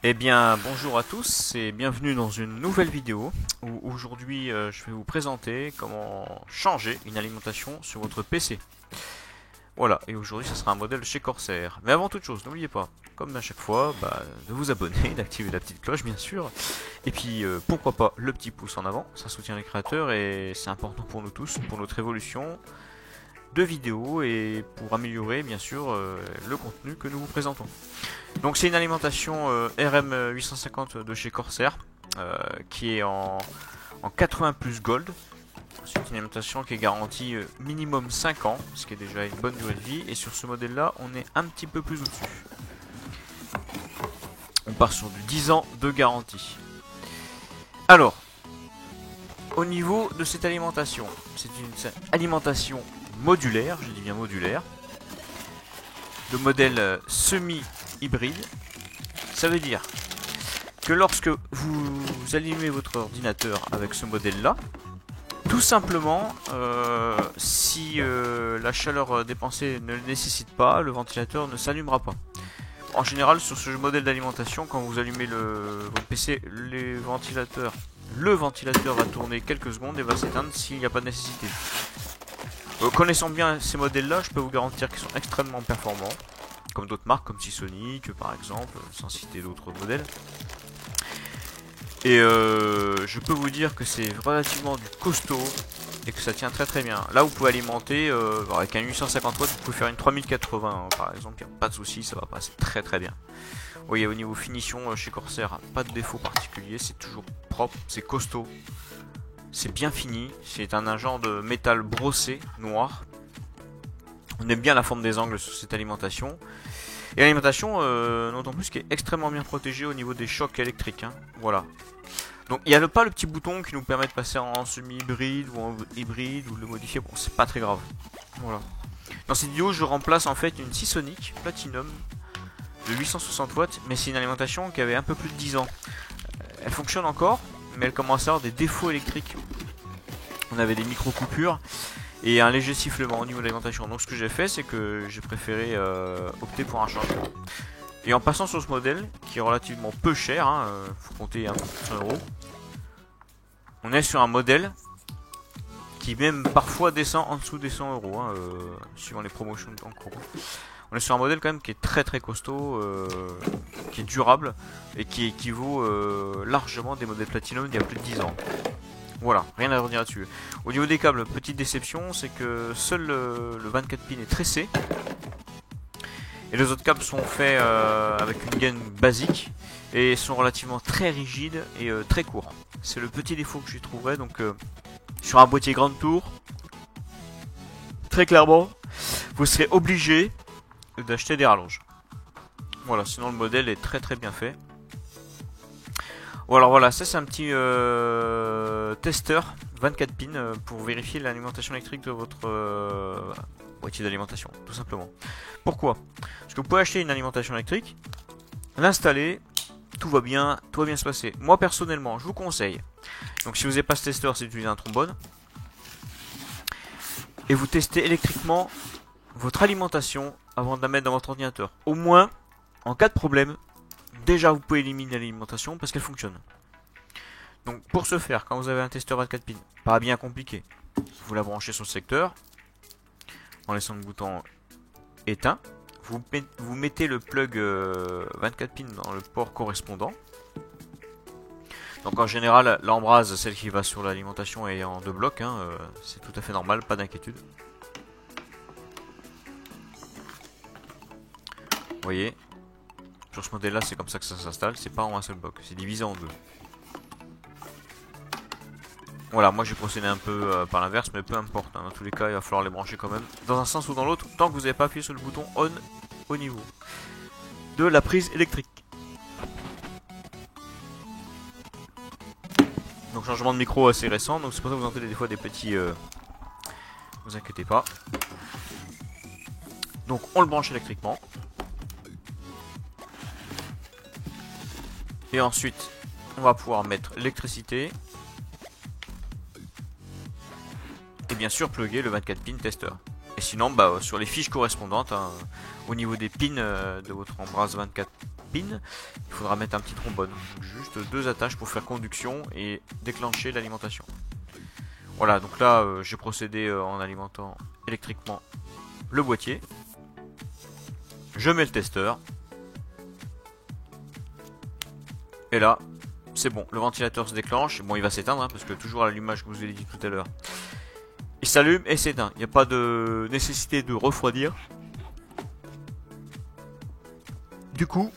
Eh bien, bonjour à tous et bienvenue dans une nouvelle vidéo où aujourd'hui je vais vous présenter comment changer une alimentation sur votre PC. Voilà, et aujourd'hui ça sera un modèle chez Corsair. Mais avant toute chose, n'oubliez pas, comme à chaque fois, de vous abonner, d'activer la petite cloche bien sûr, et puis pourquoi pas le petit pouce en avant, ça soutient les créateurs et c'est important pour nous tous, pour notre évolution de vidéos et pour améliorer bien sûr le contenu que nous vous présentons. Donc c'est une alimentation RM850 de chez Corsair qui est en 80 plus Gold. C'est une alimentation qui est garantie minimum 5 ans, ce qui est déjà une bonne durée de vie. Et sur ce modèle là on est un petit peu plus au-dessus. On part sur du 10 ans de garantie. Alors, au niveau de cette alimentation, c'est une alimentation modulaire, je dis bien modulaire, de modèle semi-hybride. Ça veut dire que lorsque vous allumez votre ordinateur avec ce modèle là, tout simplement, si la chaleur dépensée ne le nécessite pas, le ventilateur ne s'allumera pas. En général, sur ce modèle d'alimentation, quand vous allumez votre PC, le ventilateur va tourner quelques secondes et va s'éteindre s'il n'y a pas de nécessité. Connaissant bien ces modèles-là, je peux vous garantir qu'ils sont extrêmement performants, comme d'autres marques, comme Seasonic par exemple, sans citer d'autres modèles. Et je peux vous dire que c'est relativement du costaud et que ça tient très très bien. Là vous pouvez alimenter avec un 850 watts, vous pouvez faire une 3080 par exemple, il n'y a pas de souci, ça va passer très très bien. Vous voyez, au niveau finition chez Corsair, pas de défaut particulier, c'est toujours propre, c'est costaud, c'est bien fini, c'est un genre de métal brossé noir. On aime bien la forme des angles sur cette alimentation. Et l'alimentation, d'autant plus qui est extrêmement bien protégée au niveau des chocs électriques. Hein. Voilà. Donc il n'y a pas le petit bouton qui nous permet de passer en semi-hybride ou en hybride ou de le modifier. Bon, c'est pas très grave. Voilà. Dans cette vidéo, je remplace en fait une Seasonic Platinum de 860 watts, mais c'est une alimentation qui avait un peu plus de 10 ans. Elle fonctionne encore, mais elle commence à avoir des défauts électriques. On avait des micro-coupures et un léger sifflement au niveau de l'alimentation. Donc ce que j'ai fait, c'est que j'ai préféré opter pour un changement. Et en passant sur ce modèle, qui est relativement peu cher, hein, faut compter 100 €, on est sur un modèle qui même parfois descend en dessous des 100 €, hein, suivant les promotions en cours. On est sur un modèle quand même qui est très très costaud, qui est durable et qui équivaut largement des modèles Platinum d'il y a plus de 10 ans. Voilà, rien à redire là-dessus. Au niveau des câbles, petite déception, c'est que seul le 24 pins est tressé. Et les autres câbles sont faits avec une gaine basique et sont relativement très rigides et très courts. C'est le petit défaut que j'y trouverais. Donc sur un boîtier grande tour, très clairement, vous serez obligé d'acheter des rallonges. Voilà, sinon le modèle est très très bien fait. Voilà, voilà, ça c'est un petit testeur 24 pins pour vérifier l'alimentation électrique de votre boîtier d'alimentation, tout simplement. Pourquoi? Parce que vous pouvez acheter une alimentation électrique, l'installer, tout va bien se passer. Moi personnellement, je vous conseille, donc si vous n'avez pas ce testeur, c'est d'utiliser un trombone, et vous testez électriquement votre alimentation avant de la mettre dans votre ordinateur. Au moins, en cas de problème, déjà vous pouvez éliminer l'alimentation parce qu'elle fonctionne. Donc pour ce faire, quand vous avez un testeur 24 pins, pas bien compliqué, vous la branchez sur le secteur, en laissant le bouton éteint, vous mettez le plug 24 pins dans le port correspondant. Donc en général, l'embrase, celle qui va sur l'alimentation, est en 2 blocs, hein, c'est tout à fait normal, pas d'inquiétude. Vous voyez, sur ce modèle là c'est comme ça que ça s'installe, c'est pas en un seul bloc, c'est divisé en 2. Voilà, moi j'ai procédé un peu par l'inverse, mais peu importe, hein, dans tous les cas il va falloir les brancher quand même, dans un sens ou dans l'autre, tant que vous n'avez pas appuyé sur le bouton on au niveau de la prise électrique. Donc changement de micro assez récent, donc c'est pour ça que vous entendez des fois des petits... vous inquiétez pas. Donc on le branche électriquement. Et ensuite, on va pouvoir mettre l'électricité. Et bien sûr, plugger le 24 pin tester. Et sinon, sur les fiches correspondantes, hein, au niveau des pins de votre embrase 24 pin, il faudra mettre un petit trombone. Donc, juste 2 attaches pour faire conduction et déclencher l'alimentation. Voilà, donc là j'ai procédé en alimentant électriquement le boîtier. Je mets le testeur. Et là, c'est bon, le ventilateur se déclenche. Bon, il va s'éteindre hein, parce que toujours à l'allumage que je vous ai dit tout à l'heure, il s'allume et s'éteint. Il n'y a pas de nécessité de refroidir. Du coup,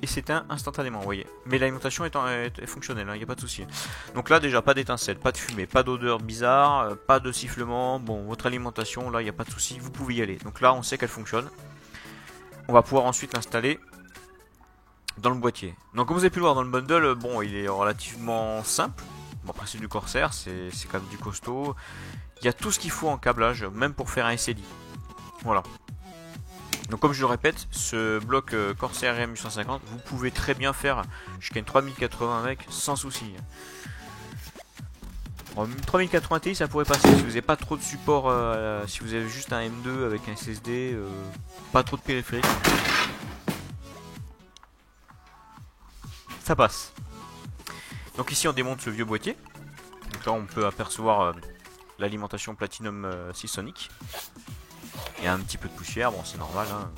il s'éteint instantanément, vous voyez. Mais l'alimentation est fonctionnelle, il n'y a pas de souci. Donc là, déjà, pas d'étincelle, pas de fumée, pas d'odeur bizarre, pas de sifflement. Bon, votre alimentation, là, il n'y a pas de souci, vous pouvez y aller. Donc là, on sait qu'elle fonctionne. On va pouvoir ensuite l'installer dans le boîtier. Donc comme vous avez pu le voir dans le bundle, bon, il est relativement simple. Bon, après c'est du Corsair, c'est quand même du costaud. Il y a tout ce qu'il faut en câblage, même pour faire un SLI. Voilà. Donc comme je le répète, ce bloc Corsair RM850, vous pouvez très bien faire jusqu'à une 3080 avec sans souci. Bon, une 3080 Ti ça pourrait passer si vous n'avez pas trop de support, si vous avez juste un M2 avec un SSD, pas trop de périphérique. Ça passe. Donc ici on démonte ce vieux boîtier. Donc là on peut apercevoir l'alimentation Platinum Seasonic. Il y a un petit peu de poussière, bon c'est normal hein.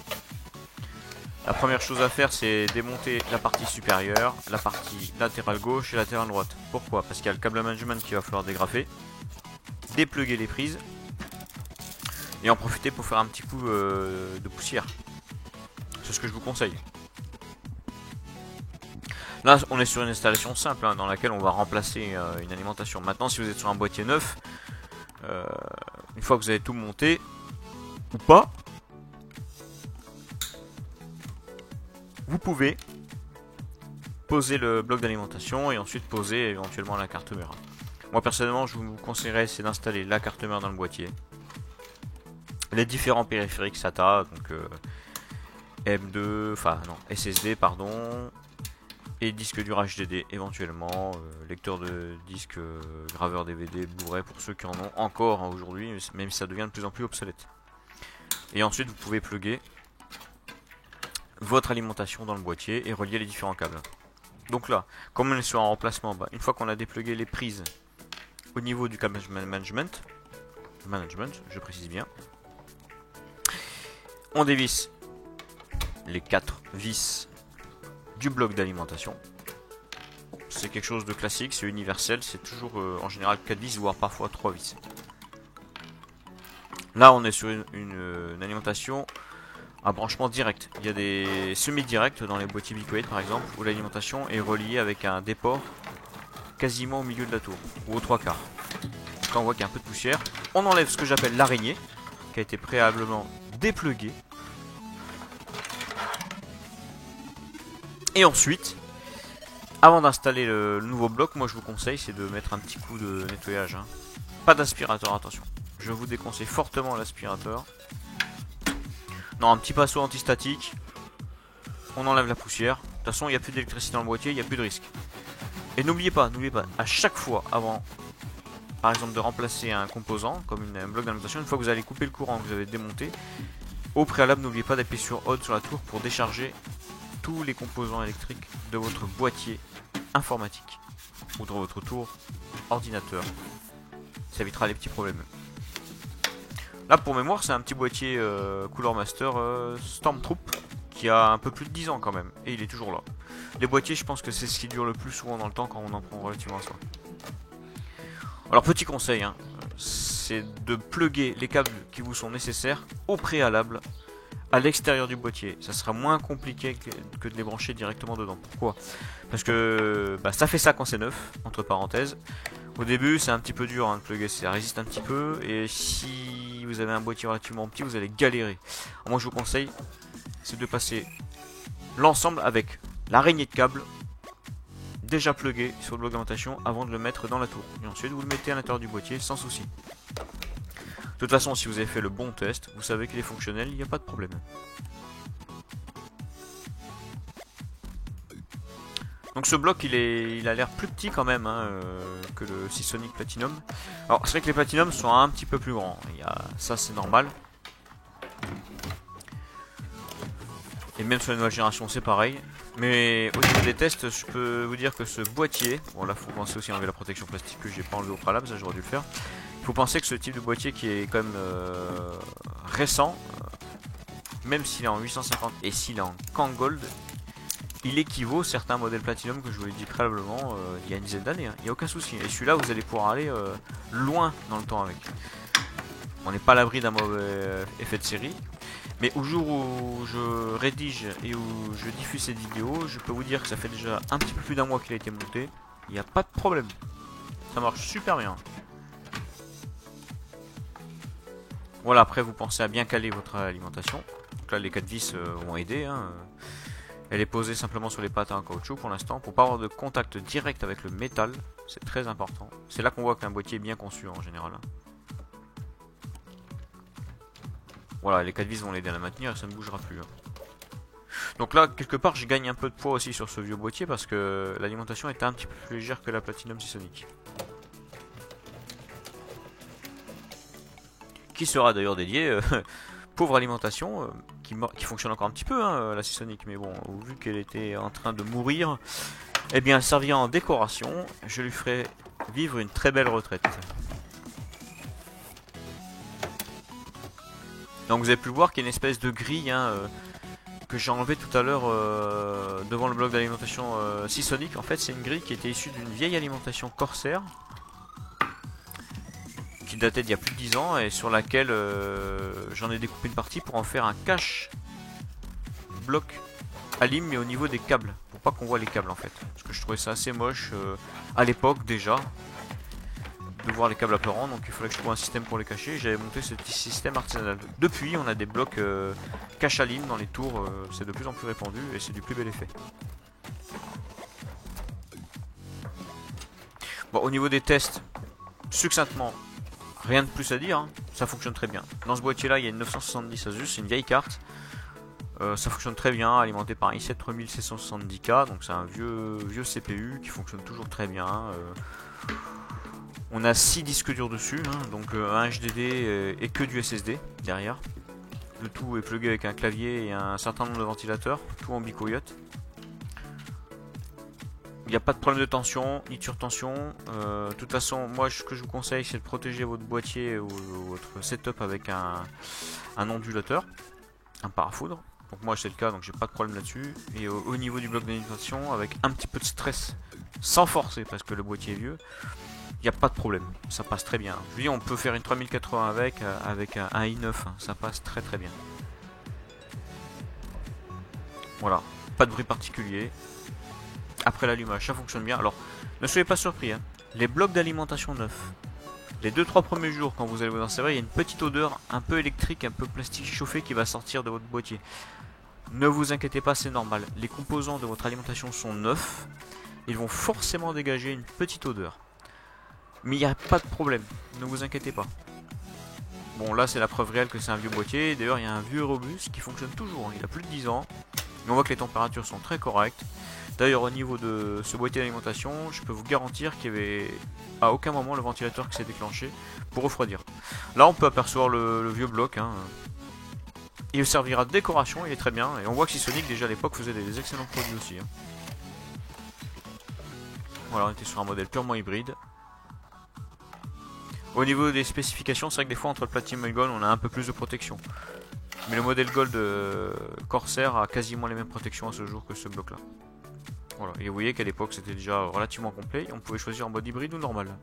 La première chose à faire c'est démonter la partie supérieure, la partie latérale gauche et latérale droite. Pourquoi? Parce qu'il y a le câble management qu'il va falloir dégrafer, dépluguer les prises et en profiter pour faire un petit coup de poussière. C'est ce que je vous conseille. Là on est sur une installation simple hein, dans laquelle on va remplacer une alimentation. Maintenant si vous êtes sur un boîtier neuf, une fois que vous avez tout monté, ou pas, vous pouvez poser le bloc d'alimentation et ensuite poser éventuellement la carte mère. Moi personnellement je vous conseillerais c'est d'installer la carte mère dans le boîtier, les différents périphériques SATA, donc M2, enfin non, SSD pardon, et disque dur HDD éventuellement, lecteur de disque, graveur DVD, Blu-ray pour ceux qui en ont encore hein, aujourd'hui, même si ça devient de plus en plus obsolète. Et ensuite vous pouvez plugger votre alimentation dans le boîtier et relier les différents câbles. Donc là, comme on est sur un remplacement, une fois qu'on a déplugué les prises au niveau du câble management, je précise bien, on dévisse les 4 vis du bloc d'alimentation. C'est quelque chose de classique, c'est universel, c'est toujours en général 4 vis voire parfois 3 vis. Là on est sur une alimentation à branchement direct. Il y a des semi-directs dans les boîtiers Bicoid par exemple où l'alimentation est reliée avec un déport quasiment au milieu de la tour ou aux 3/4. Quand on voit qu'il y a un peu de poussière, on enlève ce que j'appelle l'araignée qui a été préalablement dépluguée. Et ensuite, avant d'installer le nouveau bloc, moi je vous conseille c'est de mettre un petit coup de nettoyage. Hein. Pas d'aspirateur, attention. Je vous déconseille fortement l'aspirateur. Non, un petit pinceau antistatique. On enlève la poussière. De toute façon, il n'y a plus d'électricité dans le boîtier, il n'y a plus de risque. Et n'oubliez pas, à chaque fois, avant, par exemple, de remplacer un composant, comme un bloc d'alimentation, une fois que vous allez couper le courant, que vous avez démonté, au préalable, n'oubliez pas d'appuyer sur ON sur la tour pour décharger tous les composants électriques de votre boîtier informatique ou de votre tour ordinateur. Ça évitera les petits problèmes. Là pour mémoire c'est un petit boîtier Cooler Master Stormtroop qui a un peu plus de 10 ans quand même et il est toujours là. Les boîtiers je pense que c'est ce qui dure le plus souvent dans le temps quand on en prend relativement soin. Alors petit conseil hein, c'est de plugger les câbles qui vous sont nécessaires au préalable à l'extérieur du boîtier. Ça sera moins compliqué que de les brancher directement dedans. Pourquoi? Parce que ça fait ça quand c'est neuf, entre parenthèses. Au début c'est un petit peu dur hein, de plugger, ça résiste un petit peu et si vous avez un boîtier relativement petit vous allez galérer. Alors moi je vous conseille c'est de passer l'ensemble avec l'araignée de câble déjà plugué sur le bloc d'alimentation avant de le mettre dans la tour. Et ensuite vous le mettez à l'intérieur du boîtier sans souci. De toute façon si vous avez fait le bon test, vous savez qu'il est fonctionnel, il n'y a pas de problème. Donc ce bloc il a l'air plus petit quand même hein, que le Seasonic Platinum. Alors c'est vrai que les Platinum sont un petit peu plus grands, ça c'est normal. Et même sur la nouvelle génération c'est pareil. Mais au niveau des tests, je peux vous dire que ce boîtier, bon là faut penser aussi à enlever la protection plastique que j'ai pas enlevé au préalable, ça j'aurais dû le faire. Il faut penser que ce type de boîtier qui est quand même récent, même s'il est en 850 et s'il est en Kanggold, il équivaut à certains modèles Platinum que je vous l'ai dit préalablement il y a une dizaine d'années, hein. Il n'y a aucun souci. Et celui-là vous allez pouvoir aller loin dans le temps avec. On n'est pas à l'abri d'un mauvais effet de série. Mais au jour où je rédige et où je diffuse cette vidéo, je peux vous dire que ça fait déjà un petit peu plus d'un mois qu'il a été monté. Il n'y a pas de problème. Ça marche super bien. Voilà, après vous pensez à bien caler votre alimentation. Donc là les 4 vis vont aider, hein. Elle est posée simplement sur les patins en caoutchouc pour l'instant, pour pas avoir de contact direct avec le métal. C'est très important. C'est là qu'on voit qu'un boîtier est bien conçu en général. Voilà, les 4 vis vont l'aider à la maintenir et ça ne bougera plus. Donc là, quelque part, je gagne un peu de poids aussi sur ce vieux boîtier parce que l'alimentation était un petit peu plus légère que la Platinum Seasonic. Qui sera d'ailleurs dédiée, pauvre alimentation, qui fonctionne encore un petit peu, hein, la Seasonic. Mais bon, vu qu'elle était en train de mourir, eh bien, elle servira en décoration. Je lui ferai vivre une très belle retraite. Donc vous avez pu voir qu'il y a une espèce de grille, hein, que j'ai enlevé tout à l'heure devant le bloc d'alimentation Seasonic. En fait c'est une grille qui était issue d'une vieille alimentation Corsair qui datait d'il y a plus de 10 ans et sur laquelle j'en ai découpé une partie pour en faire un cache bloc alim mais au niveau des câbles, pour pas qu'on voit les câbles en fait, parce que je trouvais ça assez moche à l'époque déjà de voir les câbles apparents, donc il fallait que je trouve un système pour les cacher. J'avais monté ce petit système artisanal. Depuis, on a des blocs cache à ligne dans les tours, c'est de plus en plus répandu et c'est du plus bel effet. Bon, au niveau des tests, succinctement, rien de plus à dire, hein. Ça fonctionne très bien. Dans ce boîtier là, il y a une 970 Asus, c'est une vieille carte. Ça fonctionne très bien, alimenté par un i7 3770K, donc c'est un vieux CPU qui fonctionne toujours très bien. On a 6 disques durs dessus, hein, donc un HDD et que du SSD derrière. Le tout est plugué avec un clavier et un certain nombre de ventilateurs, tout en bicoyote. Il n'y a pas de problème de tension, ni de surtension. De toute façon, moi ce que je vous conseille c'est de protéger votre boîtier ou votre setup avec un ondulateur, un parafoudre. Donc moi c'est le cas, donc j'ai pas de problème là-dessus. Et au niveau du bloc d'alimentation, avec un petit peu de stress, sans forcer parce que le boîtier est vieux, il n'y a pas de problème, ça passe très bien. Je vous dis, on peut faire une 3080 avec un i9, hein, ça passe très très bien. Voilà, pas de bruit particulier. Après l'allumage, ça fonctionne bien. Alors, ne soyez pas surpris, hein. Les blocs d'alimentation neufs, les 2-3 premiers jours, quand vous allez vous en servir, il y a une petite odeur un peu électrique, un peu plastique chauffé qui va sortir de votre boîtier. Ne vous inquiétez pas, c'est normal. Les composants de votre alimentation sont neufs, ils vont forcément dégager une petite odeur. Mais il n'y a pas de problème, ne vous inquiétez pas. Bon là c'est la preuve réelle que c'est un vieux boîtier. D'ailleurs il y a un vieux robuste qui fonctionne toujours, hein. Il a plus de 10 ans. Mais on voit que les températures sont très correctes. D'ailleurs au niveau de ce boîtier d'alimentation, je peux vous garantir qu'il y avait à aucun moment le ventilateur qui s'est déclenché pour refroidir. Là on peut apercevoir le vieux bloc, hein. Il servira de décoration, il est très bien. Et on voit que Seasonic déjà à l'époque faisait des excellents produits aussi, hein. Voilà, on était sur un modèle purement hybride. Au niveau des spécifications, c'est vrai que des fois entre le Platinum et le Gold on a un peu plus de protection. Mais le modèle Gold Corsair a quasiment les mêmes protections à ce jour que ce bloc là. Voilà, et vous voyez qu'à l'époque c'était déjà relativement complet. On pouvait choisir en mode hybride ou normal.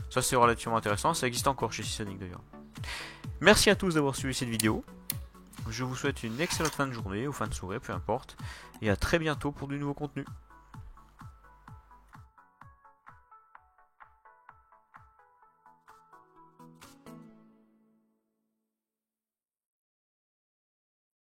Ça c'est relativement intéressant, ça existe encore chez Seasonic d'ailleurs. Merci à tous d'avoir suivi cette vidéo. Je vous souhaite une excellente fin de journée ou fin de soirée, peu importe. Et à très bientôt pour du nouveau contenu.